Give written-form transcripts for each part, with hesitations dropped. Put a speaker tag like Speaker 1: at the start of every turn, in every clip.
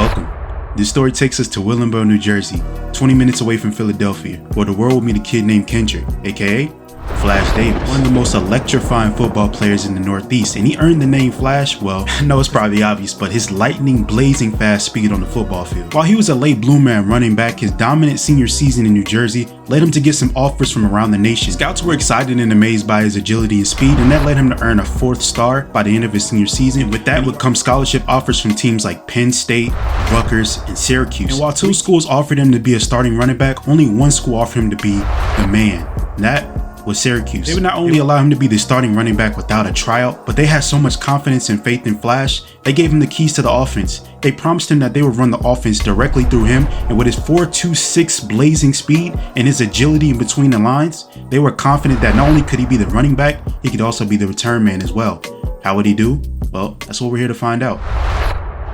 Speaker 1: Welcome. This story takes us to Willingboro, New Jersey, 20 minutes away from Philadelphia, where the world will meet a kid named Kendrick, aka Flash Davis, one of the most electrifying football players in the Northeast, and he earned the name Flash. Well, I know it's probably obvious, but his lightning blazing fast speed on the football field. While he was a late bloomer at running back, his dominant senior season in New Jersey led him to get some offers from around the nation. Scouts were excited and amazed by his agility and speed, and that led him to earn a 4th star by the end of his senior season. And with that would come scholarship offers from teams like Penn State, Rutgers, and Syracuse. And while 2 schools offered him to be a starting running back, only 1 school offered him to be the man. That was Syracuse. They would not only allow him to be the starting running back without a tryout, but they had so much confidence and faith in Flash, they gave him the keys to the offense. They promised him that they would run the offense directly through him, and with his 4.26 blazing speed and his agility in between the lines, they were confident that not only could he be the running back, he could also be the return man as well. How would he do? Well, that's what we're here to find out.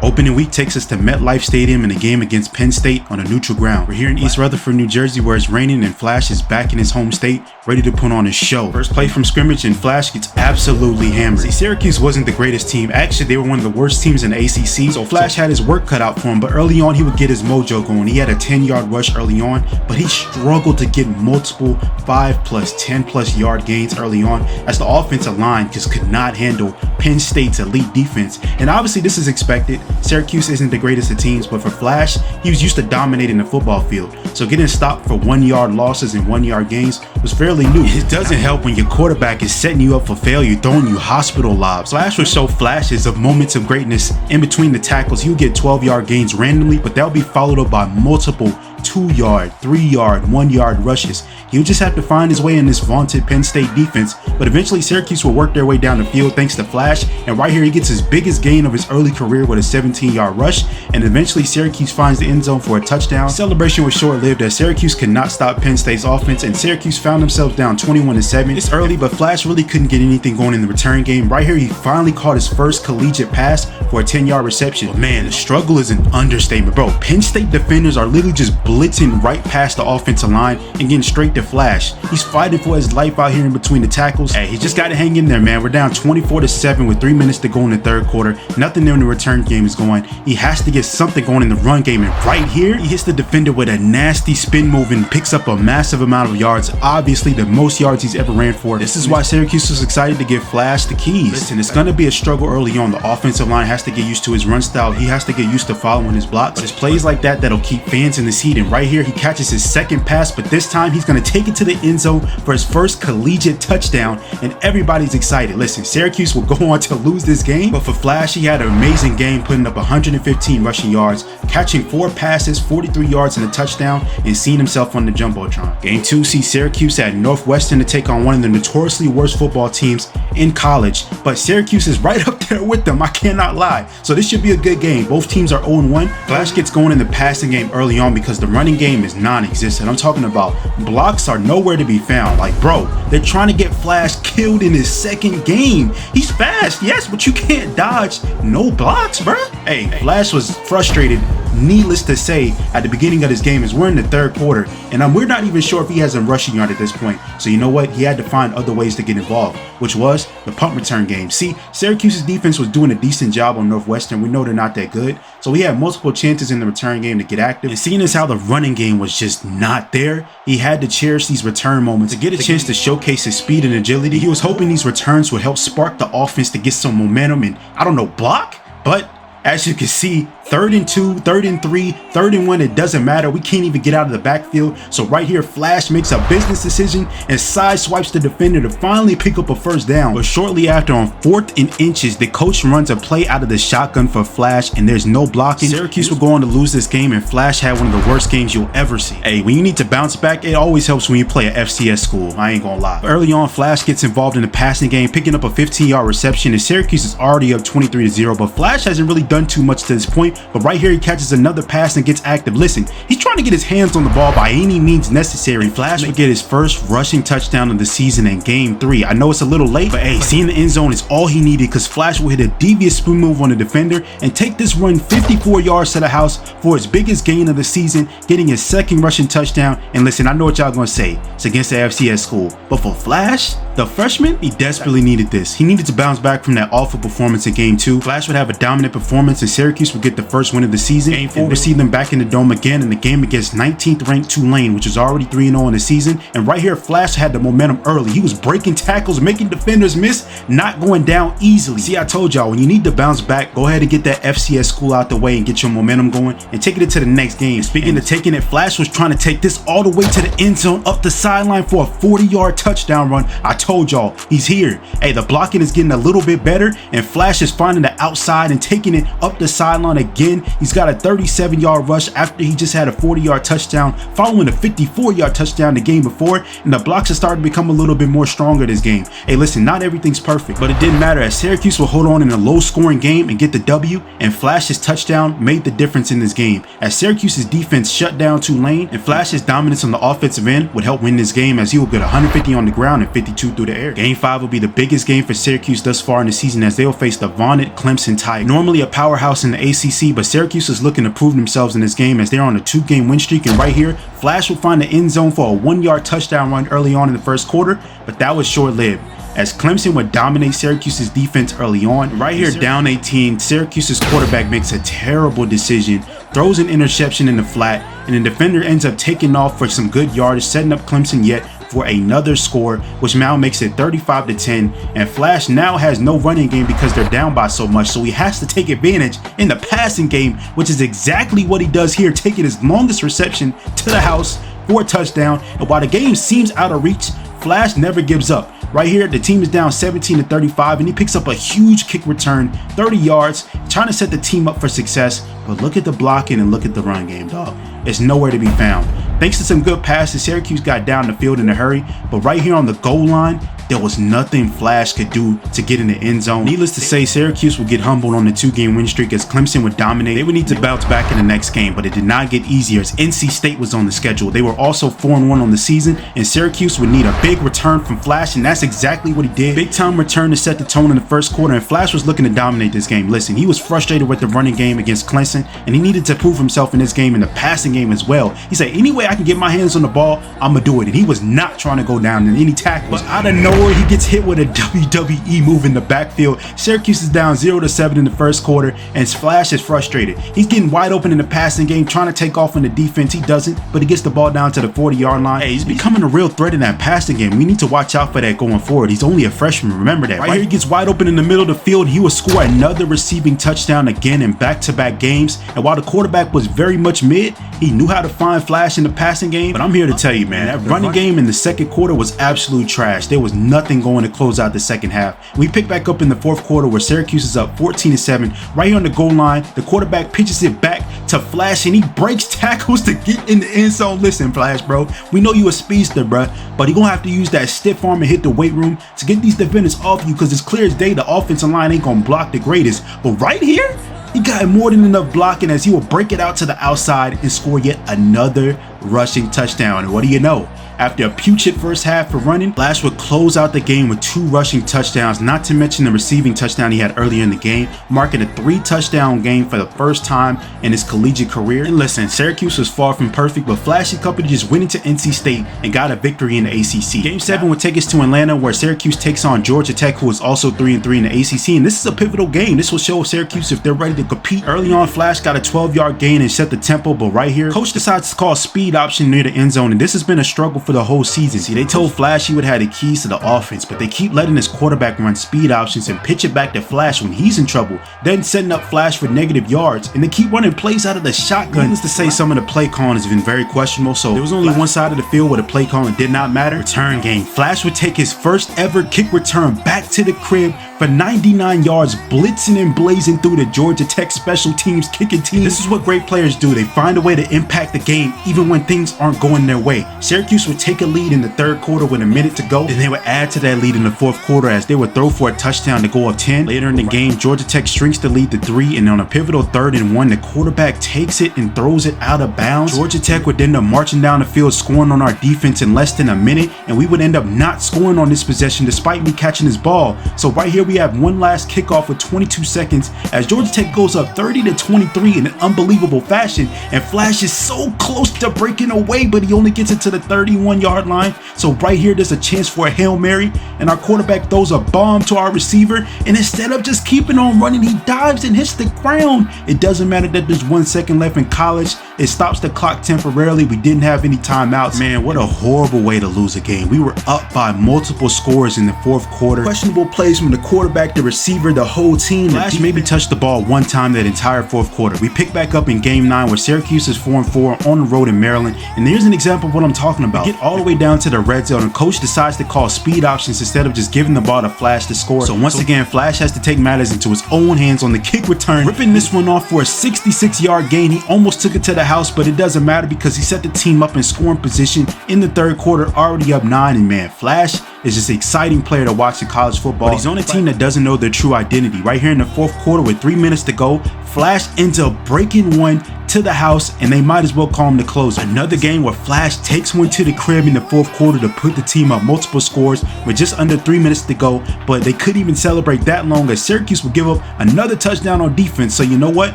Speaker 1: Opening week takes us to MetLife Stadium in a game against Penn State on a neutral ground. We're here in East Rutherford, New Jersey, where it's raining and Flash is back in his home state, ready to put on a show. First play from scrimmage and Flash gets absolutely hammered. See, Syracuse wasn't the greatest team. Actually, they were one of the worst teams in the ACC, so Flash had his work cut out for him, but early on he would get his mojo going. He had a 10-yard rush early on, but he struggled to get multiple 5+, 10+ yard gains early on, as the offensive line just could not handle Penn State's elite defense. And obviously this is expected. Syracuse isn't the greatest of teams, but for Flash, he was used to dominating the football field. So getting stopped for 1-yard losses and 1-yard gains was fairly new. It doesn't help when your quarterback is setting you up for failure, throwing you hospital lobs. Flash would show flashes of moments of greatness in between the tackles. He would get 12-yard gains randomly, but that would be followed up by multiple 2-yard, 3-yard, 1-yard rushes. He would just have to find his way in this vaunted Penn State defense, but eventually Syracuse will work their way down the field thanks to Flash, and right here he gets his biggest gain of his early career with a 17-yard rush, and eventually Syracuse finds the end zone for a touchdown. The celebration was short-lived as Syracuse could not stop Penn State's offense, and Syracuse found themselves down 21-7. It's early, but Flash really couldn't get anything going in the return game. Right here he finally caught his first collegiate pass for a 10-yard reception. But man, the struggle is an understatement, bro. Penn State defenders are literally just blitzing right past the offensive line and getting straight to Flash. He's fighting for his life out here in between the tackles. Hey, he just got to hang in there, man. We're down 24-7 with 3 minutes to go in the 3rd quarter. Nothing there in the return game is going. He has to get something going in the run game, and right here he hits the defender with a nasty spin move and picks up a massive amount of yards, obviously the most yards he's ever ran for. This is why Syracuse was excited to give Flash the keys. Listen, it's going to be a struggle early on. The offensive line has to get used to his run style. He has to get used to following his blocks. But it's plays like that that'll keep fans in the seat, and right here he catches his 2nd pass, but this time he's going to take it to the end zone for his first collegiate touchdown, and everybody's excited. Listen, Syracuse will go on to lose this game, but for Flash, he had an amazing game, putting up 115 rushing yards, catching 4 passes, 43 yards and a touchdown, and seeing himself on the Jumbotron. Game 2 sees Syracuse at Northwestern to take on one of the notoriously worst football teams in college, but Syracuse is right up there with them, I cannot lie. So this should be a good game. Both teams are 0-1. Flash gets going in the passing game early on because the running game is non-existent. I'm talking about blocks are nowhere to be found. Like, bro, they're trying to get Flash killed in his 2nd game. He's fast, yes, but you can't dodge no blocks, bro. Hey, Flash was frustrated, needless to say, at the beginning of this game, as we're in the 3rd quarter, and we're not even sure if he has a rushing yard at this point. So you know what? He had to find other ways to get involved, which was the punt return game. See, Syracuse's defense was doing a decent job on Northwestern. We know they're not that good, so he had multiple chances in the return game to get active. And seeing as how the running game was just not there, he had to cherish these return moments to get a chance to showcase his speed and agility. He was hoping these returns would help spark the offense to get some momentum and, I don't know, block, but as you can see, 3rd and 2, 3rd and 3, 3rd and 1, it doesn't matter. We can't even get out of the backfield. So right here, Flash makes a business decision and side swipes the defender to finally pick up a 1st down. But shortly after, on 4th and inches, the coach runs a play out of the shotgun for Flash, and there's no blocking. Syracuse will go on to lose this game, and Flash had one of the worst games you'll ever see. Hey, when you need to bounce back, it always helps when you play at FCS school. I ain't gonna lie. Early on, Flash gets involved in the passing game, picking up a 15-yard reception, and Syracuse is already up 23-0, but Flash hasn't really done too much to this point. But right here, he catches another pass and gets active. Listen, he's trying to get his hands on the ball by any means necessary. Flash would get his first rushing touchdown of the season in game 3. I know it's a little late, but hey, seeing the end zone is all he needed because Flash will hit a devious spin move on the defender and take this run 54 yards to the house for his biggest gain of the season, getting his 2nd rushing touchdown. And listen, I know what y'all gonna say. It's against the FCS school, but for Flash, The freshman, he desperately needed this. He needed to bounce back from that awful performance in Game 2. Flash would have a dominant performance and Syracuse would get the first win of the season. Game 4 would see them back in the Dome again in the game against 19th ranked Tulane, which was already 3-0 in the season. And right here, Flash had the momentum early. He was breaking tackles, making defenders miss, not going down easily. See, I told y'all, when you need to bounce back, go ahead and get that FCS school out the way and get your momentum going and take it into the next game. Speaking of taking it, Flash was trying to take this all the way to the end zone, up the sideline for a 40-yard touchdown run. I told y'all, he's here. Hey, the blocking is getting a little bit better, and Flash is finding the outside and taking it up the sideline again. He's got a 37-yard rush after he just had a 40-yard touchdown, following a 54-yard touchdown the game before, and the blocks have started to become a little bit more stronger this game. Hey, listen, not everything's perfect, but it didn't matter as Syracuse will hold on in a low-scoring game and get the W, and Flash's touchdown made the difference in this game as Syracuse's defense shut down Tulane, and Flash's dominance on the offensive end would help win this game as he will get 150 on the ground and 52 through the air. Game 5 will be the biggest game for Syracuse thus far in the season as they will face the vaunted Clemson Tide. Normally a powerhouse in the ACC, but Syracuse is looking to prove themselves in this game as they're on a 2-game win streak, and right here, Flash will find the end zone for a 1-yard touchdown run early on in the first quarter, but that was short-lived as Clemson would dominate Syracuse's defense early on. Right here, down 18, Syracuse's quarterback makes a terrible decision, throws an interception in the flat, and the defender ends up taking off for some good yardage, setting up Clemson yet for another score, which now makes it 35-10, and Flash now has no running game because they're down by so much, so he has to take advantage in the passing game, which is exactly what he does here, taking his longest reception to the house for a touchdown. And while the game seems out of reach, Flash never gives up. Right here, the team is down 17-35, and he picks up a huge kick return, 30 yards, trying to set the team up for success. But look at the blocking and look at the run game, dog. It's nowhere to be found. Thanks to some good passes, Syracuse got down the field in a hurry, but right here on the goal line, there was nothing Flash could do to get in the end zone. Needless to say, Syracuse would get humbled on the 2-game win streak as Clemson would dominate. They would need to bounce back in the next game, but it did not get easier as NC State was on the schedule. They were also 4-1 on the season, and Syracuse would need a big return from Flash, and that's exactly what he did. Big time return to set the tone in the first quarter, and Flash was looking to dominate this game. Listen, he was frustrated with the running game against Clemson, and he needed to prove himself in this game in the passing game as well. He said, any way I can get my hands on the ball, I'm gonna do it, and he was not trying to go down in any tackles. But out of nowhere, he gets hit with a WWE move in the backfield. Syracuse is down 0-7 in the first quarter, and Flash is frustrated. He's getting wide open in the passing game, trying to take off on the defense. He doesn't, but he gets the ball down to the 40-yard line. Hey, he's becoming a real threat in that passing game. We need to watch out for that going forward. He's only a freshman, remember that. Right here, he gets wide open in the middle of the field. He will score another receiving touchdown again in back-to-back games, and while the quarterback was very much mid, he knew how to find Flash in the passing game. But I'm here to tell you, man, that running game in the second quarter was absolute trash. There was nothing going to close out the second half. We pick back up in the fourth quarter where Syracuse is up 14-7. Right here on the goal line, the quarterback pitches it back to Flash, and he breaks tackles to get in the end zone. Listen, Flash, bro, we know you a speedster, bro, but you're gonna have to use that stiff arm and hit the weight room to get these defenders off you, because it's clear as day the offensive line ain't gonna block the greatest. But right here, he got more than enough blocking as he will break it out to the outside and score yet another rushing touchdown. And what do you know? After a putrid first half for running, Flash would close out the game with 2 rushing touchdowns, not to mention the receiving touchdown he had earlier in the game, marking a 3-touchdown game for the first time in his collegiate career. And listen, Syracuse was far from perfect, but Flash's company just went into NC State and got a victory in the ACC. Game 7 would take us to Atlanta, where Syracuse takes on Georgia Tech, who is also 3-3 in the ACC, and this is a pivotal game. This will show Syracuse if they're ready to compete. Early on, Flash got a 12-yard gain and set the tempo, but right here, coach decides to call a speed option near the end zone, and this has been a struggle for the whole season. See, they told Flash he would have the keys to the offense, but they keep letting his quarterback run speed options and pitch it back to Flash when he's in trouble, then setting up Flash for negative yards, and they keep running plays out of the shotgun. Needless to say, some of the play calling has been very questionable, so there was only one side of the field where the play calling did not matter. Return game. Flash would take his first ever kick return back to the crib for 99 yards, blitzing and blazing through the Georgia Tech special teams kicking team. This is what great players do. They find a way to impact the game even when things aren't going their way. Syracuse would take a lead in the third quarter with a minute to go, then they would add to that lead in the fourth quarter as they would throw for a touchdown to go up 10. Later in the game, Georgia Tech shrinks the lead to 3, and on a pivotal 3rd and 1, the quarterback takes it and throws it out of bounds. Georgia Tech would end up marching down the field, scoring on our defense in less than a minute, and we would end up not scoring on this possession despite me catching this ball. So right here we have one last kickoff with 22 seconds as Georgia Tech goes up 30-23 in an unbelievable fashion, and Flash is so close to breaking breaking away, but he only gets it to the 31-yard line. So right here, there's a chance for a Hail Mary, and our quarterback throws a bomb to our receiver, and instead of just keeping on running, he dives and hits the ground. It doesn't matter that there's 1 second left in college. It stops the clock temporarily. We didn't have any timeouts. Man, what a horrible way to lose a game. We were up by multiple scores in the fourth quarter. Questionable plays from the quarterback, the receiver, the whole team. Flash maybe touched the ball one time that entire fourth quarter. We pick back up in game 9 where Syracuse is 4-4 on the road in Maryland. And here's an example of what I'm talking about. We get all the way down to the red zone and coach decides to call speed options instead of just giving the ball to Flash to score. So once again, Flash has to take matters into his own hands on the kick return, ripping this one off for a 66-yard gain. He almost took it to the house, but it doesn't matter because he set the team up in scoring position in the third quarter, already up 9. And man, Flash is just an exciting player to watch in college football. But he's on a team that doesn't know their true identity. Right here in the fourth quarter with 3 minutes to go, Flash ends up breaking one to the house, and they might as well call him the closer. Another game where Flash takes one to the crib in the fourth quarter to put the team up multiple scores with just under 3 minutes to go, but they couldn't even celebrate that long as Syracuse would give up another touchdown on defense. So you know what?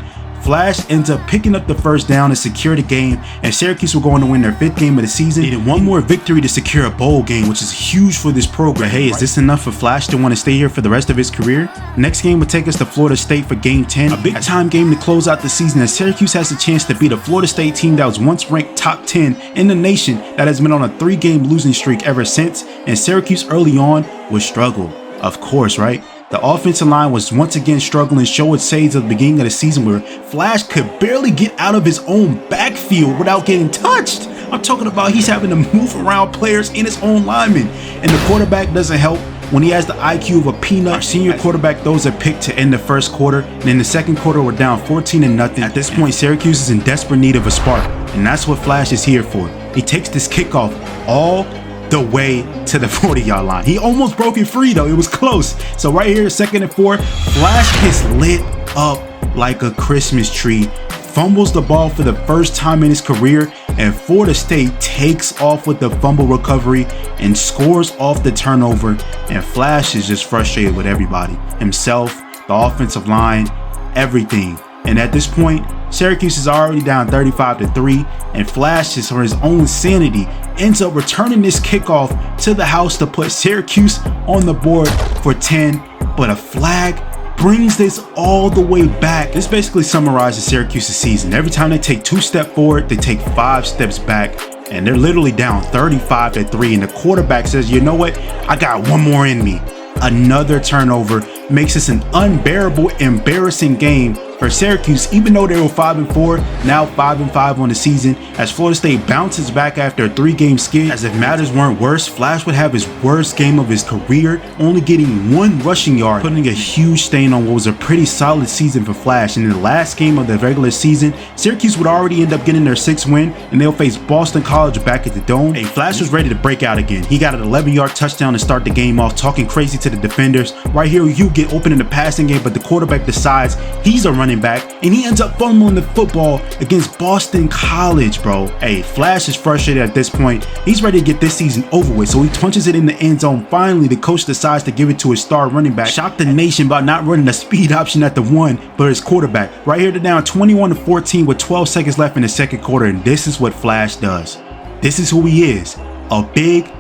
Speaker 1: Flash ends up picking up the first down to secure the game, and Syracuse will go on to win their 5th game of the season. Needed one more victory to secure a bowl game, which is huge for this program. Hey, is this enough for Flash to want to stay here for the rest of his career? Next game would take us to Florida State for game 10, a big time game to close out the season as Syracuse has a chance to beat a Florida State team that was once ranked top 10 in the nation that has been on a 3-game losing streak ever since, and Syracuse early on would struggle. Of course, right? The offensive line was once again struggling, showing shades of the beginning of the season where Flash could barely get out of his own backfield without getting touched. I'm talking about he's having to move around players in his own linemen, and the quarterback doesn't help. When he has the IQ of a peanut, our senior quarterback throws a pick to end the first quarter, and in the second quarter we're down 14-0. At this point, Syracuse is in desperate need of a spark, and that's what Flash is here for. He takes this kickoff all the way to the 40-yard line. He almost broke it free though, it was close. So right here, 2nd and 4, Flash gets lit up like a Christmas tree, fumbles the ball for the first time in his career, and Florida State takes off with the fumble recovery and scores off the turnover, and Flash is just frustrated with everybody, himself, the offensive line, everything. And at this point, Syracuse is already down 35-3, and Flash, just for his own sanity, ends up returning this kickoff to the house to put Syracuse on the board for 10, but a flag brings this all the way back. This basically summarizes Syracuse's season. Every time they take 2 steps forward, they take 5 steps back, and they're literally down 35-3, and the quarterback says, you know what, I got one more in me. Another turnover makes this an unbearable, embarrassing game for Syracuse, even though they were 5-4, now 5-5 on the season, as Florida State bounces back after a 3-game skid. As if matters weren't worse, Flash would have his worst game of his career, only getting 1 rushing yard, putting a huge stain on what was a pretty solid season for Flash. And in the last game of the regular season, Syracuse would already end up getting their 6th win, and they'll face Boston College back at the Dome. Hey, Flash was ready to break out again. He got an 11-yard touchdown to start the game off, talking crazy to the defenders. Right here, you get open in the passing game, but the quarterback decides he's a running back, and he ends up fumbling the football against Boston College, bro. Hey, Flash is frustrated at this point. He's ready to get this season over with, so he punches it in the end zone. Finally, the coach decides to give it to his star running back. Shocked the nation by not running the speed option at the 1, but his quarterback. Right here, they're down 21-14 with 12 seconds left in the second quarter, and this is what Flash does. This is who he is, a big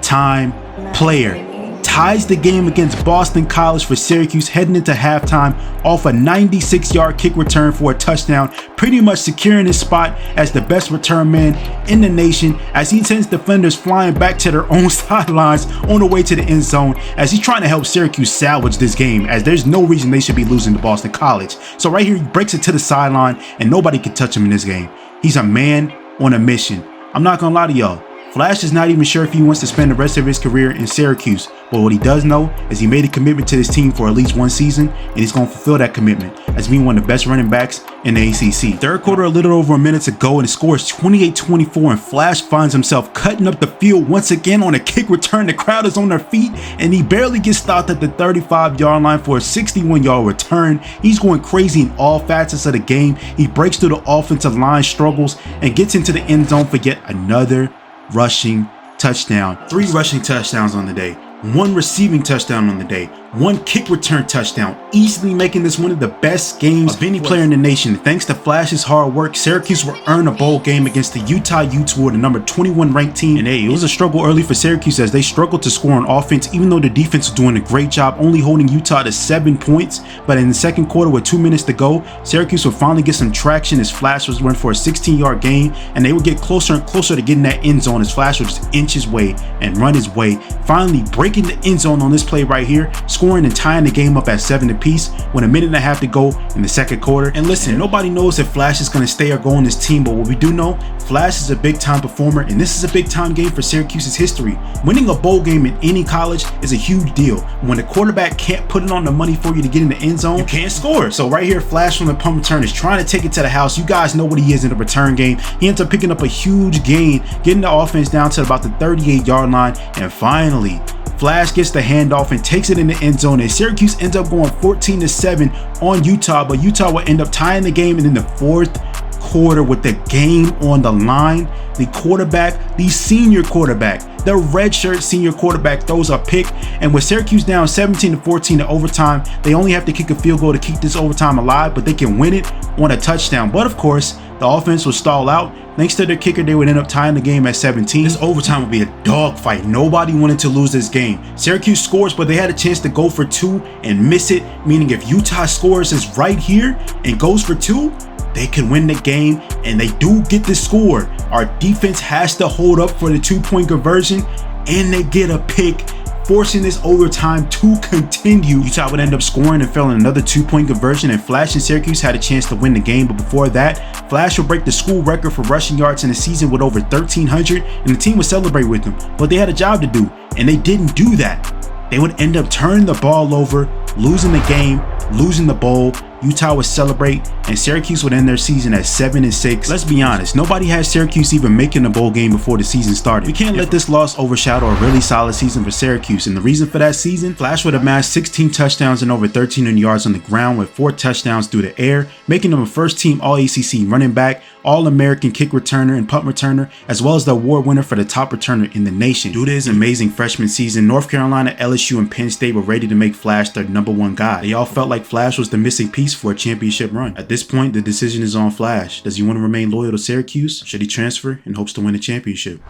Speaker 1: time player. Ties the game against Boston College for Syracuse heading into halftime off a 96-yard kick return for a touchdown, pretty much securing his spot as the best return man in the nation as he sends defenders flying back to their own sidelines on the way to the end zone as he's trying to help Syracuse salvage this game, as there's no reason they should be losing to Boston College. So right here, he breaks it to the sideline and nobody can touch him in this game. He's a man on a mission. I'm not gonna lie to y'all, Flash is not even sure if he wants to spend the rest of his career in Syracuse, but what he does know is he made a commitment to this team for at least 1 season, and he's going to fulfill that commitment as being one of the best running backs in the ACC. Third quarter, a little over a minute to go, and the score is 28-24, and Flash finds himself cutting up the field once again on a kick return. The crowd is on their feet, and he barely gets stopped at the 35-yard line for a 61-yard return. He's going crazy in all facets of the game. He breaks through the offensive line struggles and gets into the end zone for yet another rushing touchdown. 3 rushing touchdowns on the day, 1 receiving touchdown on the day, one kick return touchdown, easily making this one of the best games of any player in the nation. Thanks to Flash's hard work, Syracuse will earn a bowl game against the Utah Utes, who are the number 21 ranked team. And hey, it was a struggle early for Syracuse as they struggled to score on offense, even though the defense was doing a great job, only holding Utah to 7 points. But in the second quarter, with 2 minutes to go, Syracuse would finally get some traction as Flash was running for a 16-yard gain, and they would get closer and closer to getting that end zone as Flash would just inch his way and run his way, finally breaking the end zone on this play right here, scoring and tying the game up at 7 apiece with a minute and a half to go in the second quarter. And listen, nobody knows if Flash is going to stay or go on this team, but what we do know, Flash is a big time performer, and this is a big time game for Syracuse's history. Winning a bowl game in any college is a huge deal. When the quarterback can't put it on the money for you to get in the end zone, you can't score. So right here, Flash from the punt return is trying to take it to the house. You guys know what he is in the return game. He ends up picking up a huge gain, getting the offense down to about the 38-yard line, and finally Flash gets the handoff and takes it in the end zone, and Syracuse ends up going 14-7 on Utah, but Utah will end up tying the game. And in the fourth quarter, with the game on the line, the quarterback, the senior quarterback, the redshirt senior quarterback, throws a pick, and with Syracuse down 17-14 in overtime, they only have to kick a field goal to keep this overtime alive, but they can win it on a touchdown. But of course, the offense will stall out. Thanks to their kicker, they would end up tying the game at 17. This overtime would be a dogfight. Nobody wanted to lose this game. Syracuse scores, but they had a chance to go for 2 and miss it, meaning if Utah scores is right here and goes for 2, they can win the game, and they do get the score. Our defense has to hold up for the 2-point conversion, and they get a pick, forcing this overtime to continue. Utah would end up scoring and failing another 2-point conversion, and Flash and Syracuse had a chance to win the game. But before that, Flash would break the school record for rushing yards in the season with over 1,300, and the team would celebrate with them. But they had a job to do, and they didn't do that. They would end up turning the ball over, losing the game, losing the bowl. Utah would celebrate, and Syracuse would end their season at 7-6. Let's be honest, nobody had Syracuse even making a bowl game before the season started. We can't let this loss overshadow a really solid season for Syracuse, and the reason for that season, Flash would amass 16 touchdowns and over 1,300 yards on the ground with 4 touchdowns through the air, making him a first-team All-ACC running back, All-American kick returner and punt returner, as well as the award winner for the top returner in the nation. Due to his amazing freshman season, North Carolina, LSU, and Penn State were ready to make Flash their #1 guy. They all felt like Flash was the missing piece for a championship run. At this point, the decision is on Flash. Does he want to remain loyal to Syracuse? Should he transfer in hopes to win a championship?